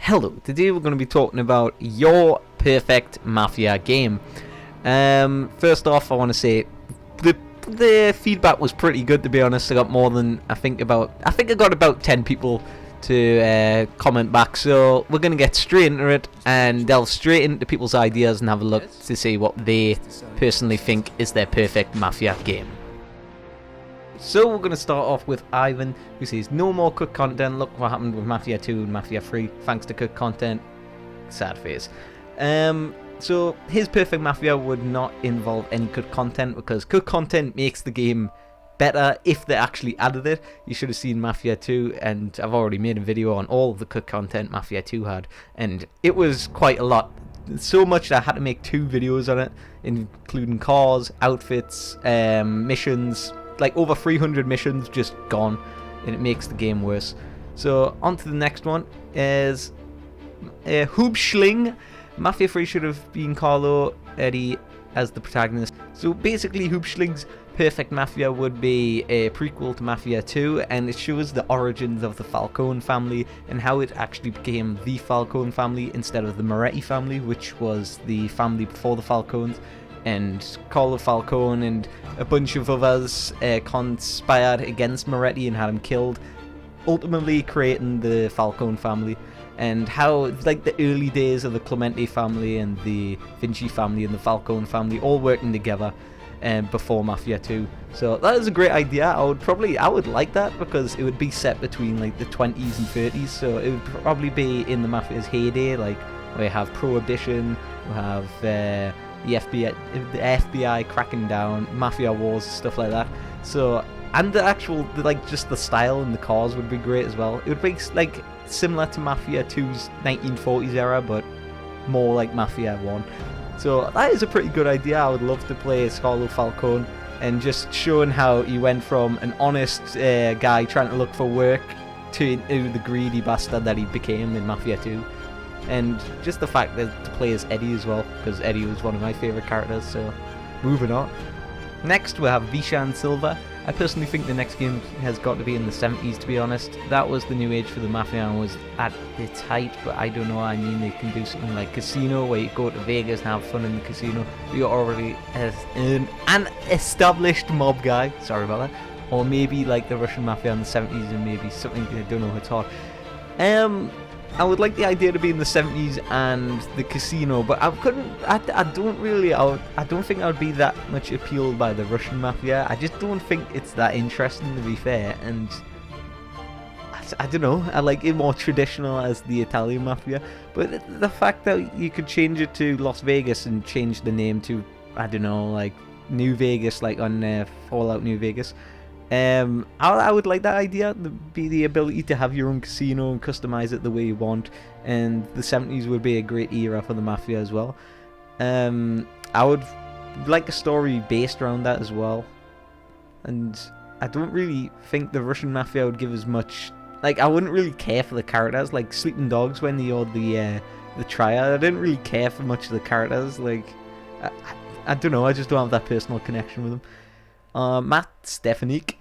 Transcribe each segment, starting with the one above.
Hello, today we're going to be talking about your perfect Mafia game. First off, I want to say the feedback was pretty good, to be honest. I got more than I got about 10 people to comment back, so we're going to get straight into it and delve straight into people's ideas and have a look to see what they personally think is their perfect Mafia game. So we're going to start off with Ivan, who says, no more cook content. Look what happened with Mafia 2 and Mafia 3, thanks to cook content. Sad face. So his perfect Mafia would not involve any cook content, because cook content makes the game better if they actually added it. You should have seen Mafia 2, and I've already made a video on all of the cook content Mafia 2 had, and it was quite a lot. So much that I had to make 2 videos on it, including cars, outfits, missions. Like over 300 missions just gone, and it makes the game worse. So on to the next one is Hoopschling. Mafia 3 should have been Carlo Eddie as the protagonist. So basically Hoopschling's perfect Mafia would be a prequel to Mafia 2, and it shows the origins of the Falcone family and how it actually became the Falcone family instead of the Moretti family, which was the family before the Falcones. And Carlo Falcone and a bunch of others conspired against Moretti and had him killed, ultimately creating the Falcone family. And how, like, the early days of the Clemente family and the Vinci family and the Falcone family all working together before Mafia 2. So that is a great idea. I would like that, because it would be set between like the 20s and 30s, so it would probably be in the Mafia's heyday, like where you have Prohibition, we have the FBI cracking down, Mafia wars, stuff like that. So, and the actual, just the style and the cars would be great as well. It would be like similar to Mafia 2's 1940s era, but more like Mafia 1. So that is a pretty good idea. I would love to play as Carlo Falcone, and just showing how he went from an honest guy trying to look for work to the greedy bastard that he became in Mafia 2. And just the fact that to play as Eddie as well, because Eddie was one of my favourite characters. So moving on. Next we have Vishan Silva. I personally think the next game has got to be in the 70s, to be honest. That was the new age for the Mafia and was at its height, but I don't know. I mean, they can do something like Casino, where you go to Vegas and have fun in the casino. You're already an established mob guy, sorry about that. Or maybe like the Russian Mafia in the 70s, and maybe something, I don't know, it's hard. I would like the idea to be in the 70s and the casino, but I don't think I would be that much appealed by the Russian Mafia. I just don't think it's that interesting, to be fair, and I don't know, I like it more traditional as the Italian Mafia. But the fact that you could change it to Las Vegas and change the name to, I don't know, like New Vegas, like on Fallout New Vegas. I would like that idea, the ability to have your own casino and customize it the way you want, and the 70s would be a great era for the Mafia as well. I would like a story based around that as well, and I don't really think the Russian Mafia would give as much, like, I wouldn't really care for the characters, like Sleeping Dogs when you're the triad. I didn't really care for much of the characters, like, I don't know, I just don't have that personal connection with them. Matt Stefanik.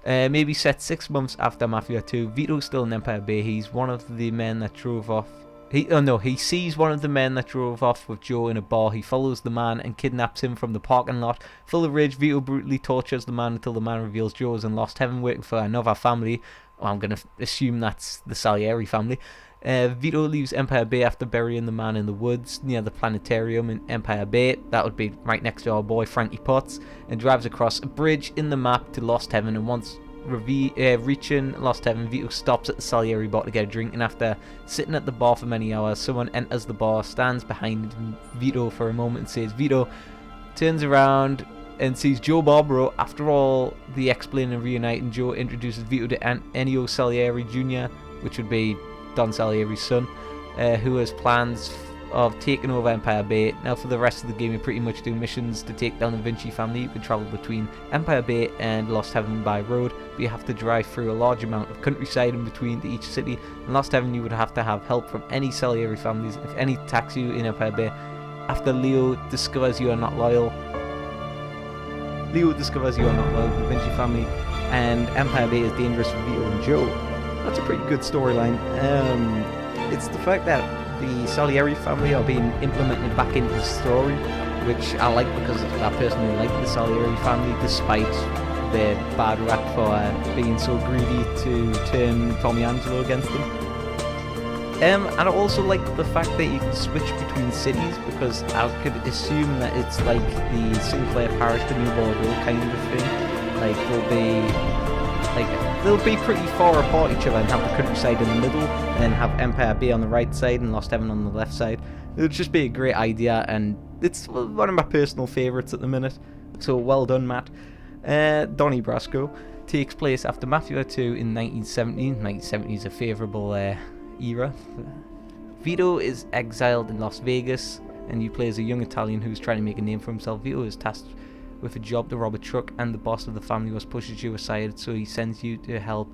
Maybe set 6 months after Mafia 2. Vito's still in Empire Bay. He's one of the men that drove off. He sees one of the men that drove off with Joe in a bar. He follows the man and kidnaps him from the parking lot. Full of rage, Vito brutally tortures the man until the man reveals Joe is in Lost Heaven working for another family. Well, I'm going to assume that's the Salieri family. Vito leaves Empire Bay after burying the man in the woods near the planetarium in Empire Bay. That would be right next to our boy Frankie Potts, and drives across a bridge in the map to Lost Heaven. And once reaching Lost Heaven, Vito stops at the Salieri bar to get a drink, and after sitting at the bar for many hours, someone enters the bar, stands behind Vito for a moment and says, Vito turns around and sees Joe Barbaro. After all the explain and reuniting, Joe introduces Vito to Ennio Salieri Jr., which would be Don Salieri's son, who has plans of taking over Empire Bay. Now for the rest of the game, you pretty much do missions to take down the Vinci family. You can travel between Empire Bay and Lost Heaven by road, but you have to drive through a large amount of countryside in between to each city. In Lost Heaven, you would have to have help from any Salieri families if any attacks you in Empire Bay. After Leo discovers you are not loyal to the Vinci family, and Empire Bay is dangerous for Vito and Joe. That's a pretty good storyline. it's the fact that the Salieri family are being implemented back into the story, which I like because I personally like the Salieri family, despite their bad rap for being so greedy to turn Tommy Angelo against them. And I also like the fact that you can switch between cities, because I could assume that it's like the Sinclair Parish to New Bordeaux kind of thing. Like they'll be pretty far apart each other and have the countryside in the middle, and then have Empire Bay on the right side and Lost Heaven on the left side. It would just be a great idea, and it's one of my personal favourites at the minute. So well done, Matt. Donnie Brasco takes place after Mafia 2 in 1970. 1970 is a favourable era. Vito is exiled in Las Vegas, and you play as a young Italian who's trying to make a name for himself. Vito is tasked with a job to rob a truck, and the boss of the family was pushes you aside, so he sends you to help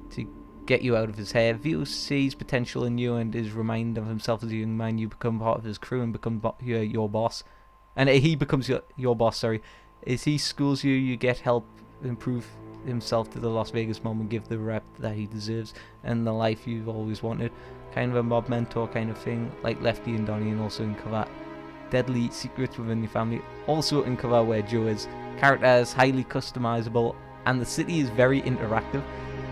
to get you out of his hair. Vito sees potential in you and is reminded of himself as a young man. You become part of his crew and become your boss, and he becomes your boss. Sorry, as he schools you, you get help improve himself to the Las Vegas mom and give the rep that he deserves and the life you've always wanted. Kind of a mob mentor kind of thing, like Lefty and Donnie, and also uncover deadly secrets within your family. Also uncover where Joe is. Character is highly customizable, and the city is very interactive.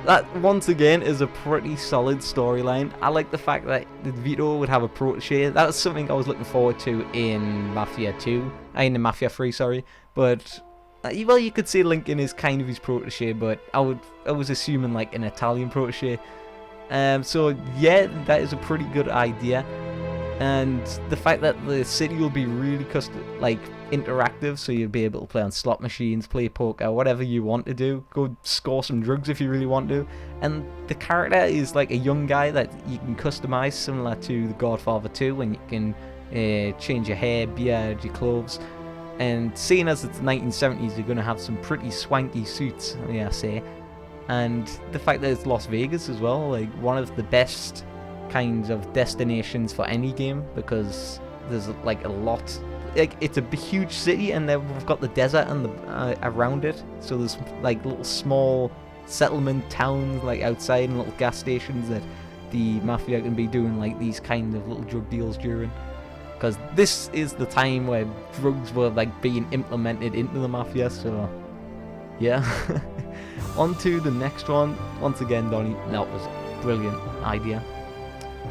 That, once again, is a pretty solid storyline. I like the fact that Vito would have a protege. That was something I was looking forward to in Mafia 2. In Mafia 3, sorry. But well, you could say Lincoln is kind of his protege, but I was assuming like an Italian protege. So yeah, that is a pretty good idea, and the fact that the city will be really interactive, so you'll be able to play on slot machines, play poker, whatever you want to do. Go score some drugs if you really want to. And the character is like a young guy that you can customize, similar to The Godfather 2, when you can change your hair, beard, your clothes. And seeing as it's the 1970s, you're going to have some pretty swanky suits, may I say. And the fact that it's Las Vegas as well, like one of the best kinds of destinations for any game, because there's like a lot, like it's a huge city, and then we've got the desert and the around it, so there's like little small settlement towns like outside, and little gas stations that the Mafia can be doing like these kind of little drug deals during. Because this is the time where drugs were like being implemented into the Mafia, so yeah. On to the next one. Once again, Donnie, that was a brilliant idea.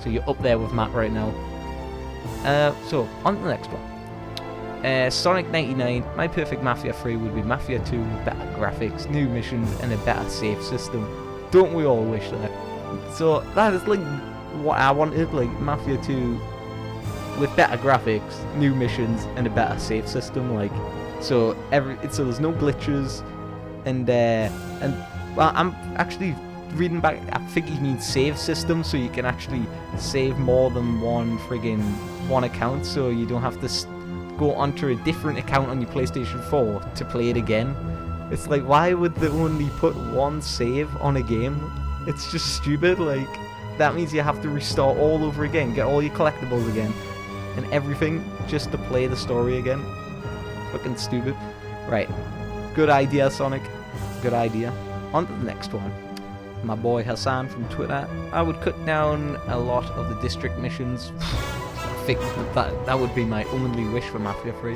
So you're up there with Matt right now. So, on to the next one. Sonic 99, my perfect Mafia 3 would be Mafia 2 with better graphics, new missions, and a better save system. Don't we all wish that? So, that is like what I wanted, like Mafia 2 with better graphics, new missions, and a better save system. Like, so there's no glitches, and well, I'm actually reading back. I think he means save system, so you can actually save more than one account, so you don't have to go onto a different account on your PlayStation 4 to play it again. It's like, why would they only put one save on a game? It's just stupid. Like, that means you have to restart all over again, get all your collectibles again, and everything just to play the story again. Fucking stupid. Right. Good idea, Sonic. Good idea. On to the next one. My boy Hassan from Twitter. I would cut down a lot of the district missions. I think that would be my only wish for Mafia 3.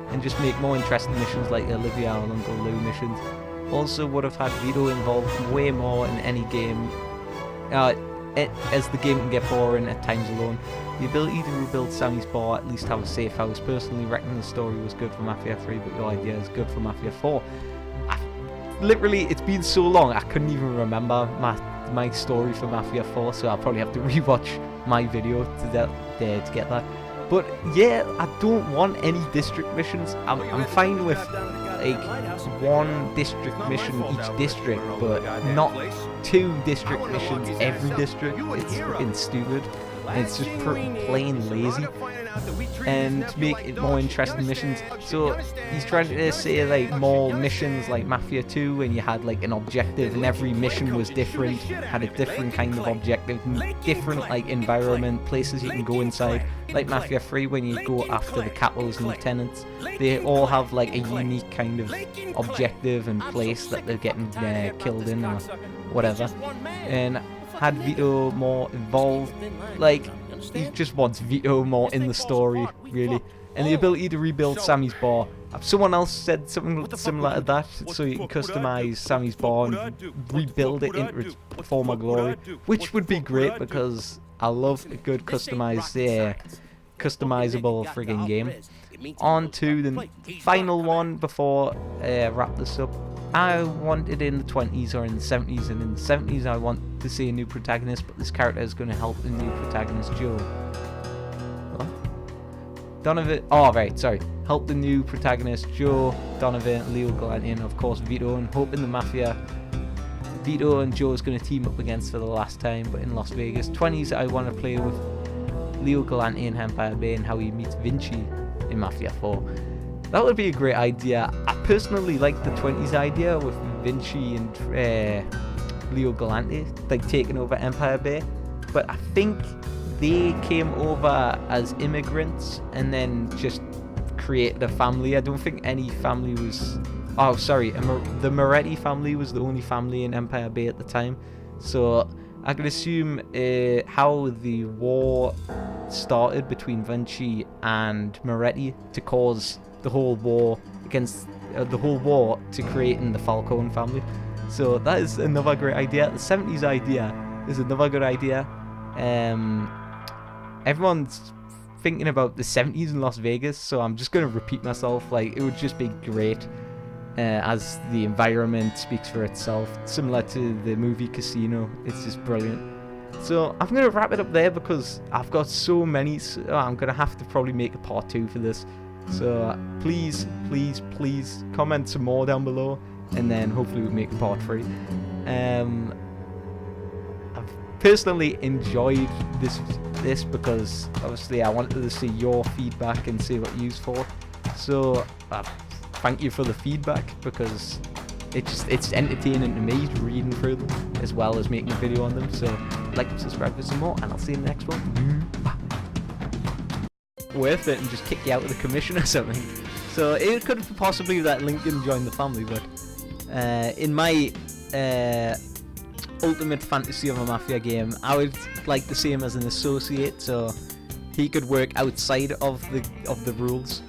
And just make more interesting missions like Olivia or Uncle Lou missions. Also would have had Vito involved way more in any game. As the game can get boring at times alone. The ability to rebuild Sammy's bar, at least have a safe house. Personally reckon the story was good for Mafia 3, but your idea is good for Mafia 4. Literally, it's been so long, I couldn't even remember my story for Mafia 4, so I'll probably have to rewatch my video to get that. But yeah, I don't want any district missions. I'm fine with like one district mission each district, but not 2 district missions every district. It's freaking stupid. And it's just plain lazy. And to make it more interesting missions, so he's trying to say like more missions like Mafia 2, when you had like an objective and every mission was different, had a different kind of objective, different like environment, places you can go inside. Like Mafia 3, when you go after the capos and lieutenants, they all have like a unique kind of objective and place that they're getting killed in or whatever. And had Vito more involved. Like, he just wants Vito more in the story, really. And the ability to rebuild Sammy's bar. Someone else said something similar to that, so you can customize Sammy's bar and rebuild it into its former glory, which would be great because I love a good customizable friggin' game. On to the final one before I wrap this up. I want it in the 20s or in the 70s, and in the 70s I want to see a new protagonist, but this character is going to help the new protagonist, Joe. What? Donovan, oh right, sorry. Help the new protagonist, Joe, Donovan, Leo Galante, and of course Vito, and hope in the Mafia. Vito and Joe is going to team up against for the last time, but in Las Vegas. 20s I want to play with Leo Galante in Empire Bay and how he meets Vinci in Mafia 4. That would be a great idea. I personally like the 20s idea with Vinci and Leo Galante like taking over Empire Bay, but I think they came over as immigrants and then just created a family. I don't think any family was... Oh, sorry, the Moretti family was the only family in Empire Bay at the time. So I could assume how the war started between Vinci and Moretti to cause the whole war against to creating the Falcone family. So that is another great idea. The 70s idea is another good idea. Everyone's thinking about the 70s in Las Vegas, so I'm just going to repeat myself. Like, it would just be great as the environment speaks for itself, similar to the movie Casino. It's just brilliant. So I'm going to wrap it up there because I've got so many, so I'm going to have to probably make a part 2 for this. So please comment some more down below, and then hopefully we'll make a part 3. I've personally enjoyed this because obviously I wanted to see your feedback and see what you thought. So thank you for the feedback, because it's entertaining to me reading through them as well as making a video on them. So like and subscribe for some more, and I'll see you in the next one. Worth it and just kick you out of the commission or something. So it could possibly that Lincoln joined the family, but in my ultimate fantasy of a Mafia game, I would like to see him as an associate, so he could work outside of the rules.